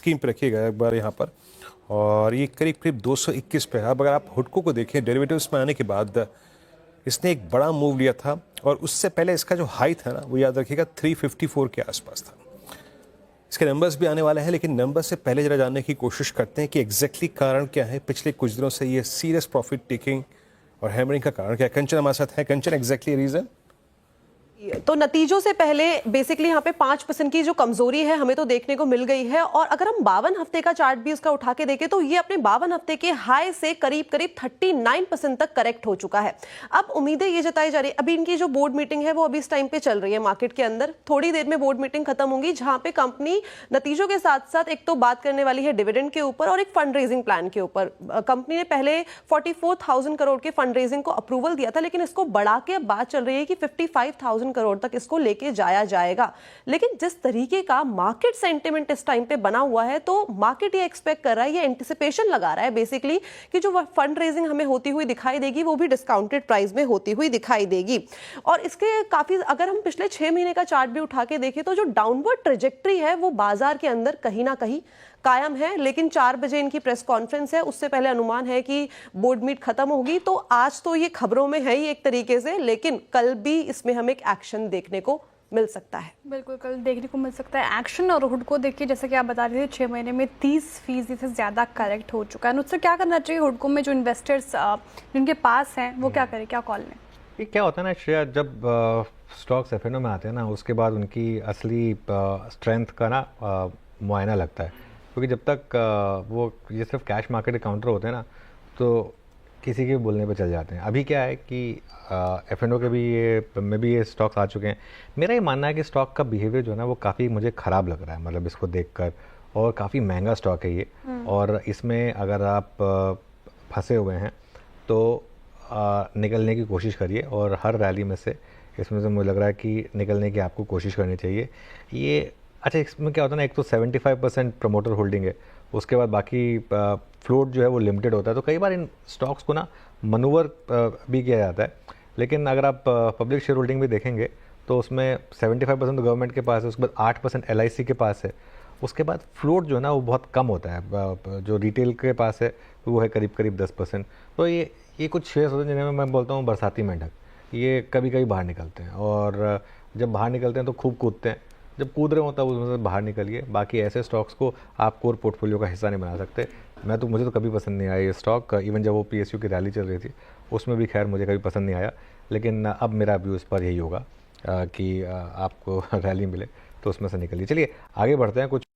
Screen पर रखिएगा एक बार यहाँ पर, और ये करीब करीब 221 पे है। अब अगर आप हुडको को देखें डेरिवेटिव्स में आने के बाद इसने एक बड़ा मूव लिया था, और उससे पहले इसका जो हाई था ना वो याद रखिएगा 354 के आसपास था। इसके नंबर्स भी आने वाले हैं, लेकिन नंबर से पहले जरा जानने की कोशिश करते हैं कि एग्जैक्टली कारण क्या है पिछले कुछ दिनों से ये सीरियस प्रॉफिट टेकिंग और हैमरिंग का कारण क्या है। कंचन हमारे साथ है। कंचन, एग्जैक्टली रीजन? तो नतीजों से पहले बेसिकली यहाँ पे 5% की जो कमजोरी है हमें तो देखने को मिल गई है। और अगर हम 52 हफ्ते का चार्ट भी इसका उठा के देखें तो ये अपने 52 हफ्ते के हाई से करीब करीब 39% तक करेक्ट हो चुका है। अब उम्मीदें ये जताई जा रही है, अभी इनकी जो बोर्ड मीटिंग है वो अभी इस टाइम पे चल रही है मार्केट के अंदर। थोड़ी देर में बोर्ड मीटिंग खत्म होगी, जहां पे कंपनी नतीजों के साथ साथ एक तो बात करने वाली है डिविडेंड के ऊपर और एक फंड रेजिंग प्लान के ऊपर। कंपनी ने पहले 44,000 करोड़ के फंड रेजिंग को अप्रूवल दिया था, लेकिन इसको बढ़ा के अब बात चल रही है कि 55,000 करोड़ तक इसको लेके जाया जाएगा। लेकिन जिस तरीके का मार्केट सेंटिमेंट इस टाइम पे बना हुआ है, तो मार्केट ये एक्सपेक्ट कर रहा है, ये एंटिसिपेशन लगा रहा है बेसिकली कि जो फंड रेजिंग हमें होती हुई दिखाई देगी वो भी डिस्काउंटेड प्राइस में होती हुई दिखाई देगी। और इसके काफी अगर हम पिछले 6 महीने का चार्ट भी उठा के देखें तो जो डाउनवर्ड ट्रेजेक्ट्री है वो बाजार के अंदर कहीं ना कहीं कायम है। लेकिन 4 बजे इनकी प्रेस कॉन्फ्रेंस है, उससे पहले अनुमान है कि बोर्ड मीट खत्म होगी। तो आज तो ये खबरों में है ही एक तरीके से, लेकिन कल भी इसमें हमें एक एक्शन देखने को मिल सकता है। बिल्कुल कल देखने को मिल सकता है एक्शन। और हुडको देखिए, जैसे कि आप बता रहे थे 6 महीने में 30% से ज़्यादा करेक्ट हो चुका है। उससे क्या करना चाहिए हुडको में जो इन्वेस्टर्स जिनके पास हैं वो क्या करें, क्या कॉल लें? ये क्या होता है ना श्रेया, जब स्टॉक्स एफएनओ में आते हैं ना उसके बाद उनकी असली स्ट्रेंथ का ना मुआयना लगता है। क्योंकि जब तक वो ये सिर्फ कैश मार्केट के काउंटर होते हैं ना तो किसी के भी बोलने पे चल जाते हैं। अभी क्या है कि एफएनओ के भी ये स्टॉक्स आ चुके हैं। मेरा ये मानना है कि स्टॉक का बिहेवियर जो है ना वो काफ़ी मुझे ख़राब लग रहा है, मतलब इसको देखकर। और काफ़ी महंगा स्टॉक है ये, और इसमें अगर आप फंसे हुए हैं तो निकलने की कोशिश करिए। और हर रैली में से इसमें से मुझे लग रहा है कि निकलने की आपको कोशिश करनी चाहिए। ये अच्छा, इसमें क्या होता है ना, एक तो 75% प्रमोटर होल्डिंग है, उसके बाद बाकी फ्लोट जो है वो लिमिटेड होता है। तो कई बार इन स्टॉक्स को ना मनूवर भी किया जाता है। लेकिन अगर आप पब्लिक शेयर होल्डिंग भी देखेंगे तो उसमें 75% गवर्नमेंट के पास है, उसके बाद 8% एलआईसी के पास है, उसके बाद फ्लोट जो है ना वो बहुत कम होता है। जो रिटेल के पास है वो है करीब करीब 10%। तो ये कुछ शेयर्स होते हैं जिन्हें मैं बोलता हूँ बरसाती मेंढक। ये कभी कभी बाहर निकलते हैं, और जब बाहर निकलते हैं तो खूब कूदते हैं। जब कूद रहे होता है उसमें से बाहर निकलिए। बाकी ऐसे स्टॉक्स को आप कोर पोर्टफोलियो का हिस्सा नहीं बना सकते। मुझे तो कभी पसंद नहीं आया ये स्टॉक। इवन जब वो पीएसयू की रैली चल रही थी उसमें भी खैर मुझे कभी पसंद नहीं आया। लेकिन अब मेरा व्यू इस पर यही होगा कि आपको रैली मिले तो उसमें से निकलिए। चलिए आगे बढ़ते हैं। कुछ